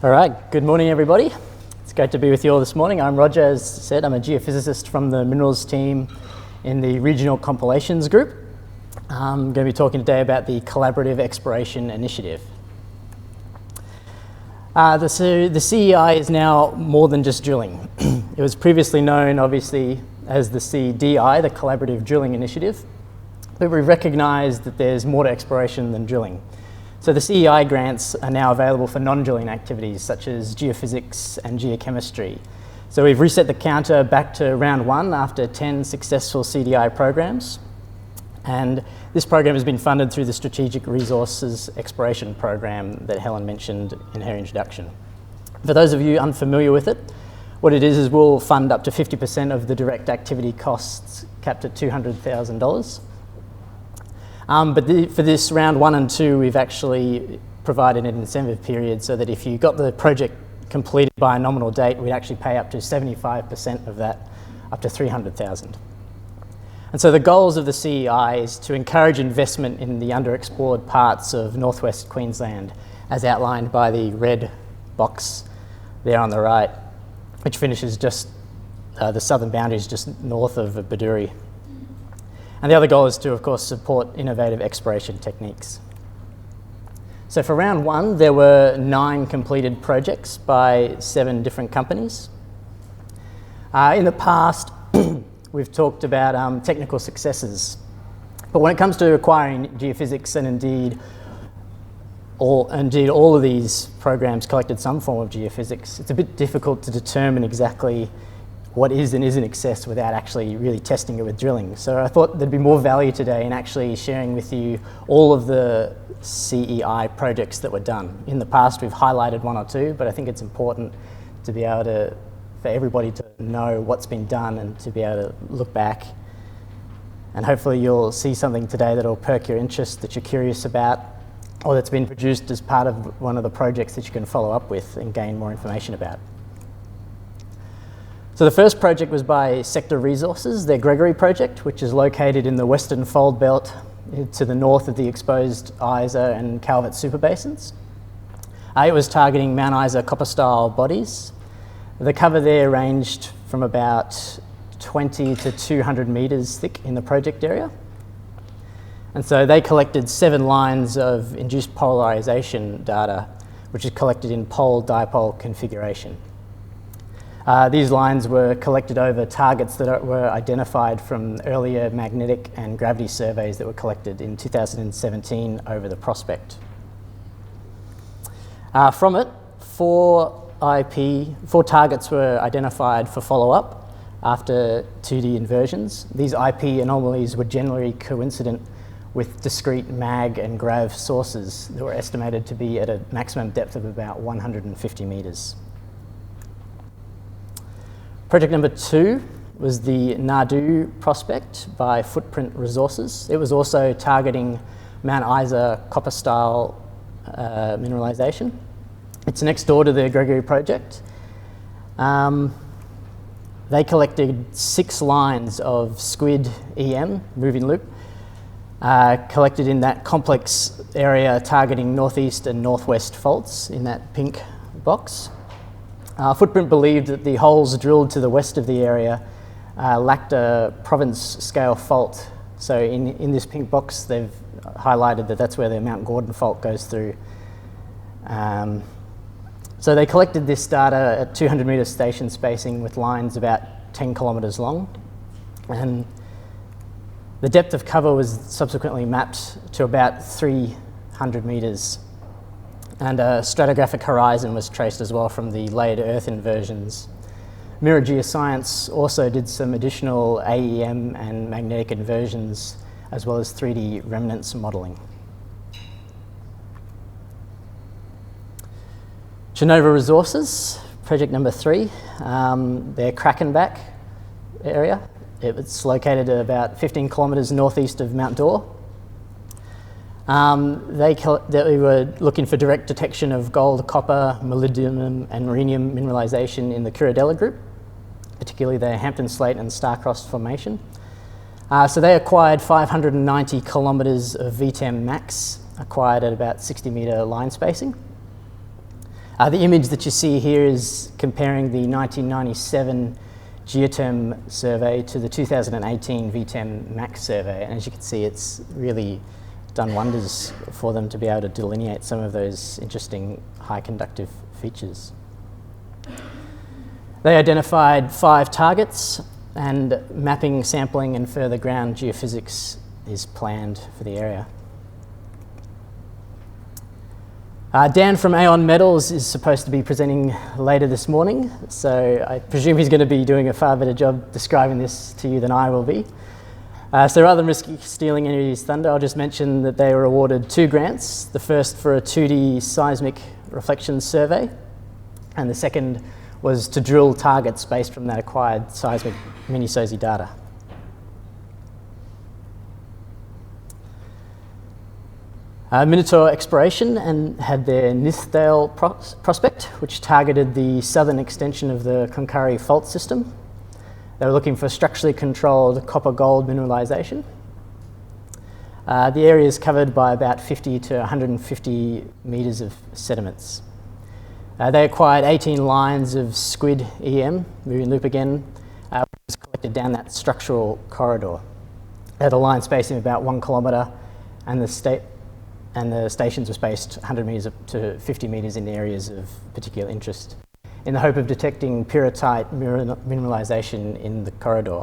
All right, good morning everybody. It's great to be with you all this morning. I'm Roger, as said, I'm a geophysicist from the minerals team in the regional compilations group. I'm going to be talking today about the Collaborative Exploration Initiative. The CEI is now more than just drilling. It was previously known, obviously, as the CDI, the Collaborative Drilling Initiative, but we recognise that there's more to exploration than drilling. So the CEI grants are now available for non-drilling activities such as geophysics and geochemistry. So we've reset the counter back to round one after 10 successful CDI programs. And this program has been funded through the Strategic Resources Exploration Program that Helen mentioned in her introduction. For those of you unfamiliar with it, what it is we'll fund up to 50% of the direct activity costs capped at $200,000. But for this round 1 and 2, we've actually provided an incentive period so that if you got the project completed by a nominal date, we'd actually pay up to 75% of that, up to $300,000. And so the goals of the CEI is to encourage investment in the underexplored parts of northwest Queensland, as outlined by the red box there on the right, which finishes just, the southern boundaries just north of Baduri. And the other goal is to, of course, support innovative exploration techniques. So for round 1, there were 9 completed projects by 7 different companies. In the past, we've talked about technical successes. But when it comes to acquiring geophysics, and indeed all of these programs collected some form of geophysics, it's a bit difficult to determine exactly what is and isn't accessed without actually really testing it with drilling. So I thought there'd be more value today in actually sharing with you all of the CEI projects that were done. In the past, we've highlighted 1 or 2, but I think it's important to be able to, for everybody to know what's been done and to be able to look back. And hopefully you'll see something today that'll perk your interest, that you're curious about, or that's been produced as part of one of the projects that you can follow up with and gain more information about. So the first project was by Sector Resources, their Gregory project, which is located in the Western Fold Belt to the north of the exposed Isa and Calvert superbasins. It was targeting Mount Isa copper-style bodies. The cover there ranged from about 20 to 200 metres thick in the project area. And so they collected 7 lines of induced polarisation data, which is collected in pole-dipole configuration. These lines were collected over targets that were identified from earlier magnetic and gravity surveys that were collected in 2017 over the prospect. From it, 4 targets were identified for follow-up after 2D inversions. These IP anomalies were generally coincident with discrete mag and grav sources that were estimated to be at a maximum depth of about 150 metres. Project number 2 was the Nardo prospect by Footprint Resources. It was also targeting Mount Isa copper-style mineralisation. It's next door to the Gregory project. They collected 6 lines of squid EM, moving loop, collected in that complex area targeting northeast and northwest faults in that pink box. Footprint believed that the holes drilled to the west of the area lacked a province-scale fault. So in this pink box, they've highlighted that that's where the Mount Gordon fault goes through. So they collected this data at 200 metre station spacing with lines about 10 kilometres long. And the depth of cover was subsequently mapped to about 300 metres. And a stratigraphic horizon was traced as well from the layered earth inversions. Mira Geoscience also did some additional AEM and magnetic inversions, as well as 3D remnants modelling. Genova Resources, project number 3, their Krakenback area. It's located at about 15 kilometres northeast of Mount Dore. They were looking for direct detection of gold, copper, molybdenum and rhenium mineralisation in the Curadella group, particularly the Hampton Slate and Starcross Formation. So they acquired 590 kilometres of VTEM max, acquired at about 60 metre line spacing. The image that you see here is comparing the 1997 Geotherm survey to the 2018 VTEM Max survey, and as you can see, it's really done wonders for them to be able to delineate some of those interesting high conductive features. They identified 5 targets, and mapping, sampling and further ground geophysics is planned for the area. Dan from Aon Metals is supposed to be presenting later this morning, so I presume he's going to be doing a far better job describing this to you than I will be. So rather than risk stealing any of his thunder, I'll just mention that they were awarded 2 grants, the first for a 2D seismic reflection survey, and the second was to drill targets based from that acquired seismic mini-SOSI data. Minotaur Exploration and had their Nithdale prospect, which targeted the southern extension of the Konkari fault system. They were looking for structurally controlled copper-gold mineralisation. The area is covered by about 50 to 150 metres of sediments. They acquired 18 lines of squid EM, moving loop again, which was collected down that structural corridor. They had a line spacing of about 1 kilometre, and the stations were spaced 100 metres up to 50 metres in areas of particular interest, in the hope of detecting pyrrhotite mineralisation in the corridor.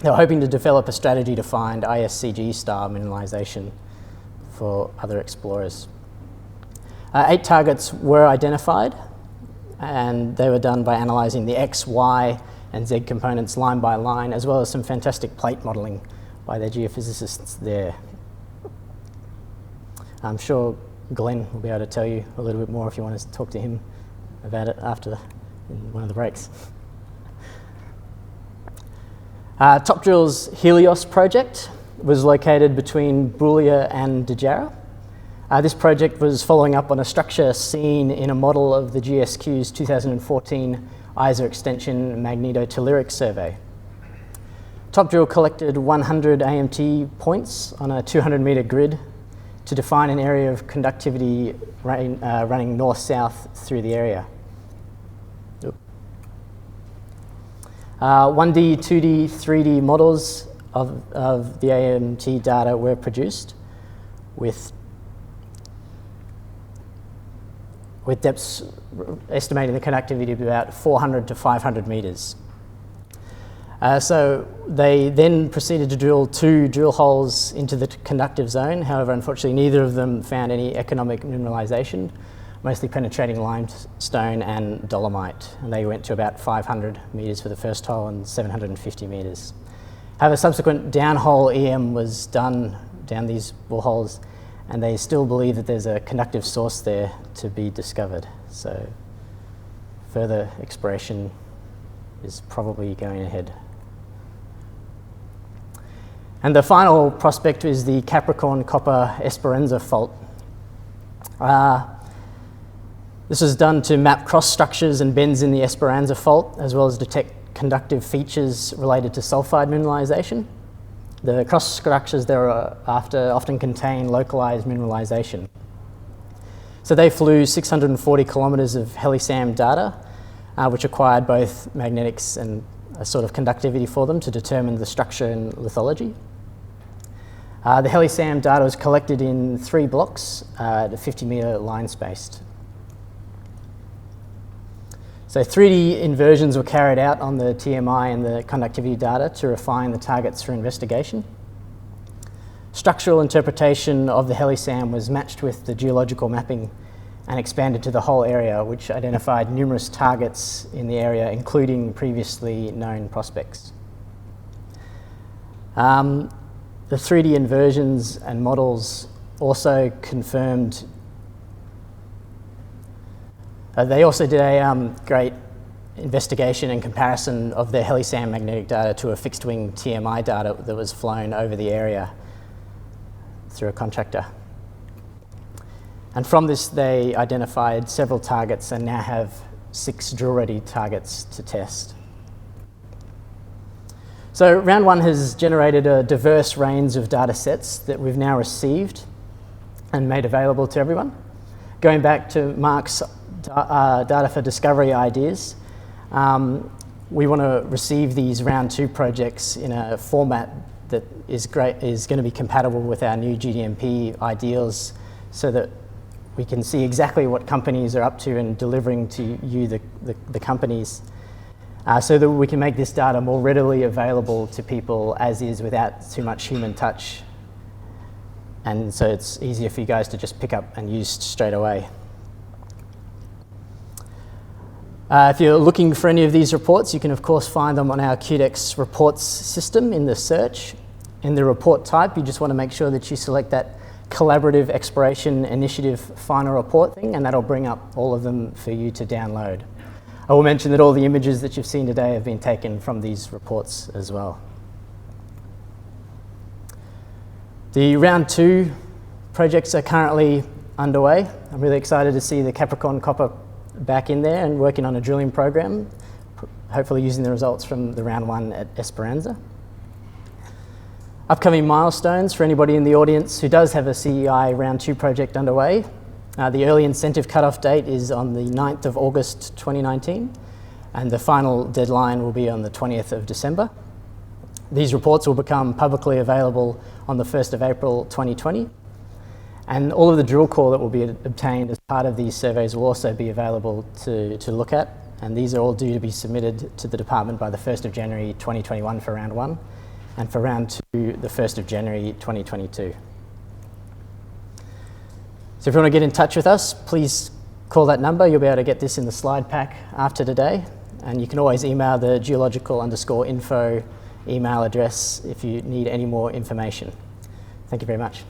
They were hoping to develop a strategy to find ISCG-style mineralisation for other explorers. 8 targets were identified, and they were done by analysing the X, Y and Z components line by line, as well as some fantastic plate modelling by their geophysicists there. I'm sure Glenn will be able to tell you a little bit more if you want to talk to him about it in one of the breaks. Top Drill's Helios project was located between Boulia and Djara. This project was following up on a structure seen in a model of the GSQ's 2014 ISA extension magnetotelluric survey. Top Drill collected 100 AMT points on a 200-metre grid to define an area of conductivity running north-south through the area. 1D, 2D, 3D models of the AMT data were produced with depths estimating the conductivity to about 400 to 500 metres. So they then proceeded to drill 2 drill holes into the conductive zone. However, unfortunately, neither of them found any economic mineralisation, mostly penetrating limestone and dolomite. And they went to about 500 metres for the first hole and 750 metres. However, subsequent downhole EM was done down these boreholes, and they still believe that there's a conductive source there to be discovered. So further exploration is probably going ahead. And the final prospect is the Capricorn copper Esperanza fault. This was done to map cross structures and bends in the Esperanza fault, as well as detect conductive features related to sulfide mineralisation. The cross structures thereafter often contain localised mineralisation. So they flew 640 kilometres of HeliSAM data, which acquired both magnetics and a sort of conductivity for them to determine the structure and lithology. The HeliSAM data was collected in 3 blocks at a 50-metre line spaced. So 3D inversions were carried out on the TMI and the conductivity data to refine the targets for investigation. Structural interpretation of the HeliSAM was matched with the geological mapping and expanded to the whole area, which identified numerous targets in the area, including previously known prospects. The 3D inversions and models also confirmed. They also did a great investigation and comparison of the HeliSAM magnetic data to a fixed wing TMI data that was flown over the area through a contractor. And from this, they identified several targets and now have 6 drill-ready targets to test. So round 1 has generated a diverse range of data sets that we've now received and made available to everyone. Going back to Mark's data for discovery ideas. We want to receive these round 2 projects in a format that is going to be compatible with our new GDMP ideals, so that we can see exactly what companies are up to and delivering to you, the companies, so that we can make this data more readily available to people as is, without too much human touch. And so it's easier for you guys to just pick up and use straight away. If you're looking for any of these reports, you can of course find them on our QDEX reports system in the search. In the report type, you just want to make sure that you select that Collaborative Exploration Initiative Final Report thing, and that'll bring up all of them for you to download. I will mention that all the images that you've seen today have been taken from these reports as well. The round 2 projects are currently underway. I'm really excited to see the Capricorn copper back in there and working on a drilling program, hopefully using the results from the round 1 at Esperanza. Upcoming milestones for anybody in the audience who does have a CEI round 2 project underway. The early incentive cutoff date is on the 9th of August 2019, and the final deadline will be on the 20th of December. These reports will become publicly available on the 1st of April 2020, and all of the drill core that will be obtained as part of these surveys will also be available to look at, and these are all due to be submitted to the department by the 1st of January 2021 for round 1, and for round 2, the 1st of January 2022. So if you want to get in touch with us, please call that number. You'll be able to get this in the slide pack after today. And you can always email the geological_info email address if you need any more information. Thank you very much.